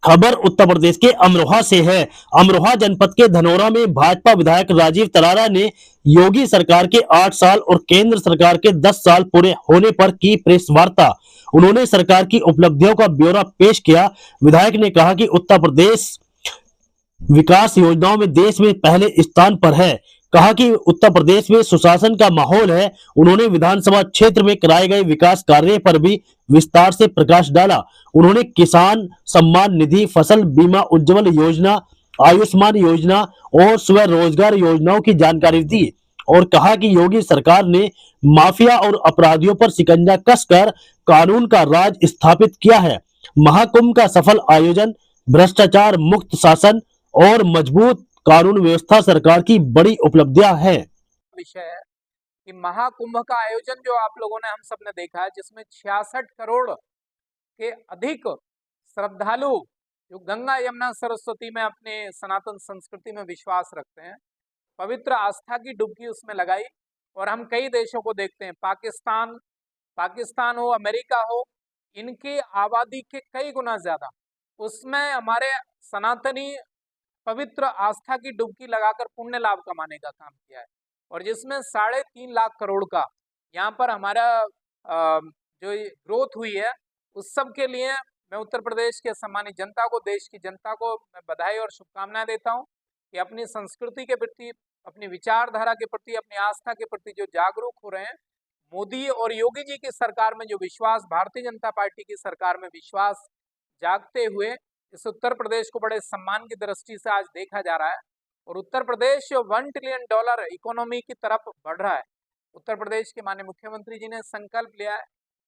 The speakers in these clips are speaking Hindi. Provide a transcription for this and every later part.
खबर उत्तर प्रदेश के अमरोहा से है। अमरोहा जनपद के धनोरा में भाजपा विधायक राजीव तरारा ने योगी सरकार के 8 साल और केंद्र सरकार के 10 साल पूरे होने पर की प्रेस वार्ता। उन्होंने सरकार की उपलब्धियों का ब्यौरा पेश किया। विधायक ने कहा कि उत्तर प्रदेश विकास योजनाओं में देश में पहले स्थान पर है। कहा कि उत्तर प्रदेश में सुशासन का माहौल है। उन्होंने विधानसभा क्षेत्र में कराए गए विकास कार्य पर भी विस्तार से प्रकाश डाला। उन्होंने किसान सम्मान निधि, फसल बीमा, उज्जवल योजना, आयुष्मान योजना और स्वरोजगार योजनाओं की जानकारी दी और कहा कि योगी सरकार ने माफिया और अपराधियों पर शिकंजा कसकर कानून का राज स्थापित किया है। महाकुंभ का सफल आयोजन, भ्रष्टाचार मुक्त शासन और मजबूत कानून व्यवस्था सरकार की बड़ी उपलब्धियां हैं। विषय है कि महाकुंभ का आयोजन जो आप लोगों ने, हम सब ने देखा है, जिसमें 66 करोड़ के अधिक श्रद्धालु जो गंगा यमुना सरस्वती में अपने सनातन संस्कृति में विश्वास रखते हैं, पवित्र आस्था की डुबकी उसमें लगाई। और हम कई देशों को देखते हैं, पाकिस्तान हो, अमेरिका हो, इनकी आबादी के कई गुना ज्यादा उसमें हमारे सनातनी पवित्र आस्था की डुबकी लगाकर पुण्य लाभ कमाने का काम किया है। और जिसमें 3.5 लाख करोड़ का यहाँ पर हमारा जो ग्रोथ हुई है, उस सब के लिए मैं उत्तर प्रदेश के सम्मानित जनता को, देश की जनता को मैं बधाई और शुभकामनाएं देता हूँ कि अपनी संस्कृति के प्रति, अपनी विचारधारा के प्रति, अपनी आस्था के प्रति जो जागरूक हो रहे हैं, मोदी और योगी जी की सरकार में जो विश्वास, भारतीय जनता पार्टी की सरकार में विश्वास जागते हुए इस उत्तर प्रदेश को बड़े सम्मान की दृष्टि से आज देखा जा रहा है। और उत्तर प्रदेश $1 ट्रिलियन इकोनॉमी की तरफ बढ़ रहा है। उत्तर प्रदेश के माननीय मुख्यमंत्री जी ने संकल्प लिया है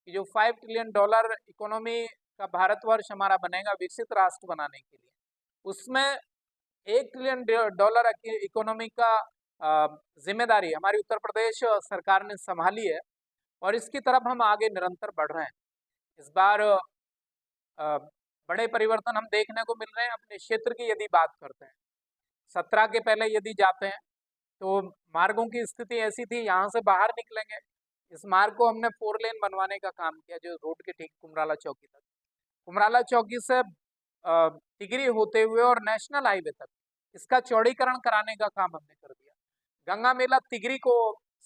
कि जो $5 ट्रिलियन इकोनॉमी का भारतवर्ष हमारा बनेगा, विकसित राष्ट्र बनाने के लिए, उसमें $1 ट्रिलियन इकोनॉमी का जिम्मेदारी हमारी उत्तर प्रदेश सरकार ने संभाली है और इसकी तरफ हम आगे निरंतर बढ़ रहे हैं। इस बार बड़े परिवर्तन हम देखने को मिल रहे हैं। अपने क्षेत्र की यदि बात करते हैं, 17 के पहले यदि जाते हैं तो मार्गों की स्थिति ऐसी थी, यहाँ से बाहर निकलेंगे, इस मार्ग को हमने 4 लेन बनवाने का काम किया, जो रोड के ठीक कुमराला चौकी तक, कुमराला चौकी से तिगरी होते हुए और नेशनल हाईवे तक इसका चौड़ीकरण कराने का काम हमने कर दिया। गंगा मेला तिगरी को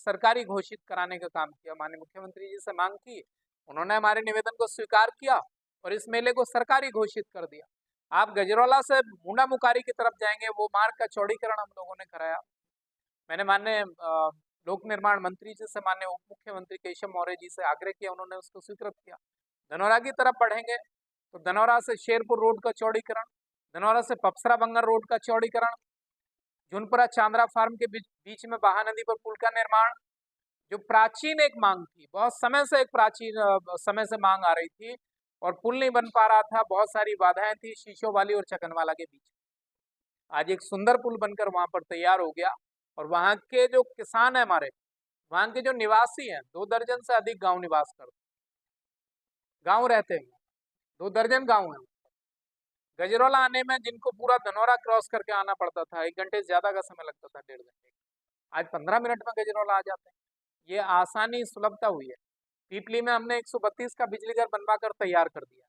सरकारी घोषित कराने का काम किया, माननीय मुख्यमंत्री जी से मांग की, उन्होंने हमारे निवेदन को स्वीकार किया और इस मेले को सरकारी घोषित कर दिया। आप गजरौला से मुंडा मुकारी की तरफ जाएंगे, वो मार्ग का चौड़ीकरण हम लोगों ने कराया। मैंने माननीय लोक निर्माण मंत्री जी से, माननीय उप मुख्यमंत्री केशव मौर्य जी से आग्रह किया, उन्होंने उसको स्वीकृत किया। धनौरा की तरफ बढ़ेंगे तो धनौरा से शेरपुर रोड का चौड़ीकरण, धनौरा से पपसरा बंगर रोड का चौड़ीकरण, झुनपुरा चांद्रा फार्म के बीच में बहा नदी पर पुल का निर्माण, जो प्राचीन एक मांग थी, बहुत समय से एक प्राचीन समय से मांग आ रही थी और पुल नहीं बन पा रहा था, बहुत सारी बाधाएं थी शीशोवाली और चकनवाला के बीच। आज एक सुंदर पुल बनकर वहां पर तैयार हो गया और वहां के जो किसान है हमारे, वहां के जो निवासी हैं, 2 दर्जन से अधिक गांव निवास करते, गांव रहते हैं, 2 दर्जन गांव है। गजरौला आने में जिनको पूरा धनौरा क्रॉस करके आना पड़ता था, 1 घंटे से ज्यादा का समय लगता था, 1.5 घंटे, आज 15 मिनट में गजरौला आ जाते हैं। ये आसानी, सुलभता हुई है। पीपली में हमने 132 का बिजली घर बनवा कर तैयार कर दिया।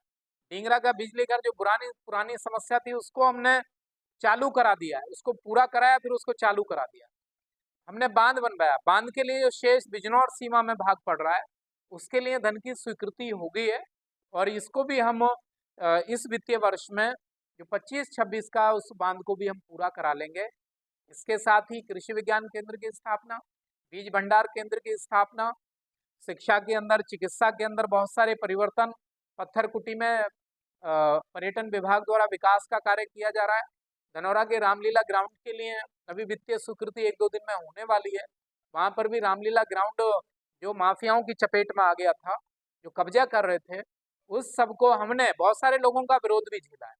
ढींगरा का बिजली घर जो पुरानी समस्या थी, उसको हमने चालू करा दिया है, उसको पूरा कराया, फिर उसको चालू करा दिया। हमने बांध बनवाया, बांध के लिए जो शेष बिजनौर सीमा में भाग पड़ रहा है, उसके लिए धन की स्वीकृति हो गई है और इसको भी हम इस वित्तीय वर्ष में जो 25-26 का, उस बांध को भी हम पूरा करा लेंगे। इसके साथ ही कृषि विज्ञान केंद्र की स्थापना, बीज भंडार केंद्र की स्थापना, शिक्षा के अंदर, चिकित्सा के अंदर बहुत सारे परिवर्तन, पत्थरकुटी में पर्यटन विभाग द्वारा विकास का कार्य किया जा रहा है। धनौरा के रामलीला ग्राउंड के लिए अभी वित्तीय स्वीकृति 1-2 दिन में होने वाली है। वहां पर भी रामलीला ग्राउंड जो माफियाओं की चपेट में आ गया था, जो कब्जा कर रहे थे, उस सबको हमने, बहुत सारे लोगों का विरोध भी झेला है।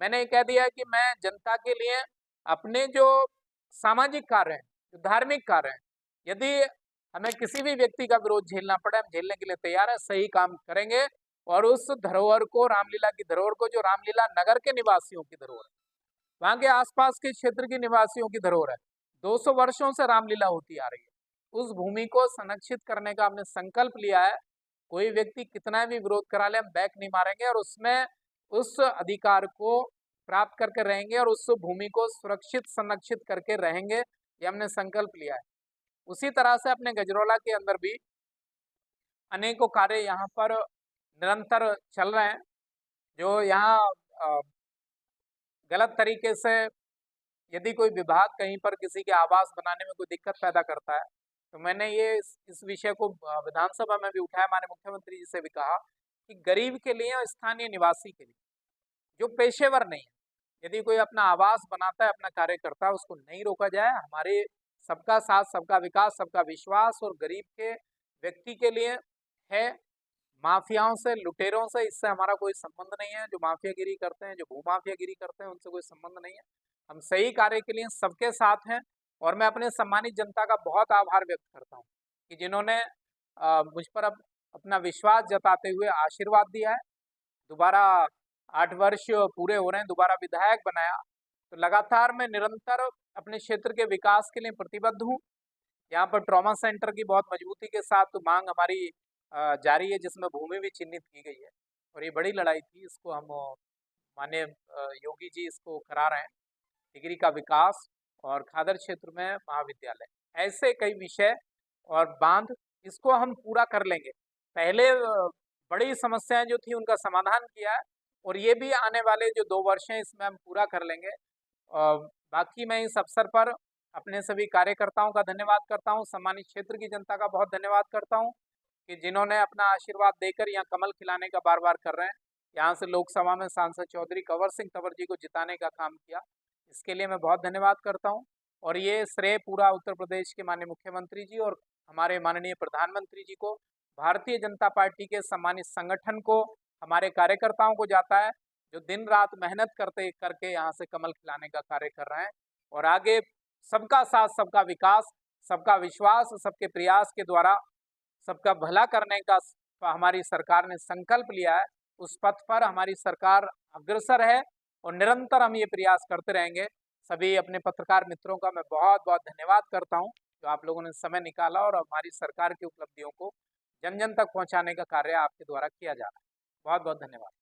मैंने ये कह दिया है कि मैं जनता के लिए अपने जो सामाजिक कार्य हैं, जो धार्मिक कार्य हैं, यदि हमें किसी भी व्यक्ति का विरोध झेलना पड़े, हम झेलने के लिए तैयार है, सही काम करेंगे। और उस धरोहर को, रामलीला की धरोहर को, जो रामलीला नगर के निवासियों की धरोहर है, वहां के आसपास के क्षेत्र के निवासियों की धरोहर है, 200 वर्षों से रामलीला होती आ रही है, उस भूमि को संरक्षित करने का हमने संकल्प लिया है। कोई व्यक्ति कितना भी विरोध करा ले, हम बैक नहीं मारेंगे और उसमें उस अधिकार को प्राप्त करके रहेंगे और उस भूमि को सुरक्षित संरक्षित करके रहेंगे, ये हमने संकल्प लिया है। उसी तरह से अपने गजरौला के अंदर भी अनेकों कार्य यहाँ पर निरंतर चल रहे हैं। जो यहाँ गलत तरीके से यदि कोई विभाग कहीं पर किसी के आवास बनाने में कोई दिक्कत पैदा करता है, तो मैंने ये इस विषय को विधानसभा में भी उठाया, माननीय मुख्यमंत्री जी से भी कहा कि गरीब के लिए और स्थानीय निवासी के लिए जो पेशेवर नहीं है, यदि कोई अपना आवास बनाता है, अपना कार्य करता है, उसको नहीं रोका जाए। हमारे सबका साथ, सबका विकास, सबका विश्वास और गरीब के व्यक्ति के लिए है। माफियाओं से, लुटेरों से इससे हमारा कोई संबंध नहीं है। जो माफियागिरी करते हैं, जो भूमाफियागिरी करते हैं, उनसे कोई संबंध नहीं है। हम सही कार्य के लिए सबके साथ हैं और मैं अपने सम्मानित जनता का बहुत आभार व्यक्त करता हूँ कि जिन्होंने मुझ पर अपना विश्वास जताते हुए आशीर्वाद दिया है। दोबारा 8 वर्ष पूरे हो रहे हैं, दोबारा विधायक बनाया, तो लगातार मैं निरंतर अपने क्षेत्र के विकास के लिए प्रतिबद्ध हूँ। यहाँ पर ट्रॉमा सेंटर की बहुत मजबूती के साथ मांग हमारी जारी है, जिसमें भूमि भी चिन्हित की गई है और ये बड़ी लड़ाई थी। इसको हम माननीय योगी जी इसको करा रहे हैं, डिग्री का विकास और खादर क्षेत्र में महाविद्यालय, ऐसे कई विषय और बांध, इसको हम पूरा कर लेंगे। पहले बड़ी समस्याएं जो थी उनका समाधान किया है और ये भी आने वाले जो 2 वर्ष हैं इसमें हम पूरा कर लेंगे। बाकी मैं इस अवसर पर अपने सभी कार्यकर्ताओं का धन्यवाद करता हूँ, सम्मानित क्षेत्र की जनता का बहुत धन्यवाद करता हूँ कि जिन्होंने अपना आशीर्वाद देकर यहाँ कमल खिलाने का बार-बार कर रहे हैं। यहाँ से लोकसभा में सांसद चौधरी कंवर सिंह तंवर जी को जिताने का काम किया, इसके लिए मैं बहुत धन्यवाद करता हूँ। और ये श्रेय पूरा उत्तर प्रदेश के माननीय मुख्यमंत्री जी और हमारे माननीय प्रधानमंत्री जी को, भारतीय जनता पार्टी के सम्मानित संगठन को, हमारे कार्यकर्ताओं को जाता है, जो दिन रात मेहनत करके यहाँ से कमल खिलाने का कार्य कर रहे हैं। और आगे सबका साथ, सबका विकास, सबका विश्वास, सबके प्रयास के द्वारा सबका भला करने का हमारी सरकार ने संकल्प लिया है। उस पथ पर हमारी सरकार अग्रसर है और निरंतर हम ये प्रयास करते रहेंगे। सभी अपने पत्रकार मित्रों का मैं बहुत बहुत धन्यवाद करता हूँ, जो आप लोगों ने समय निकाला और हमारी सरकार की उपलब्धियों को जन जन तक पहुँचाने का कार्य आपके द्वारा किया जा रहा है। बहुत बहुत धन्यवाद।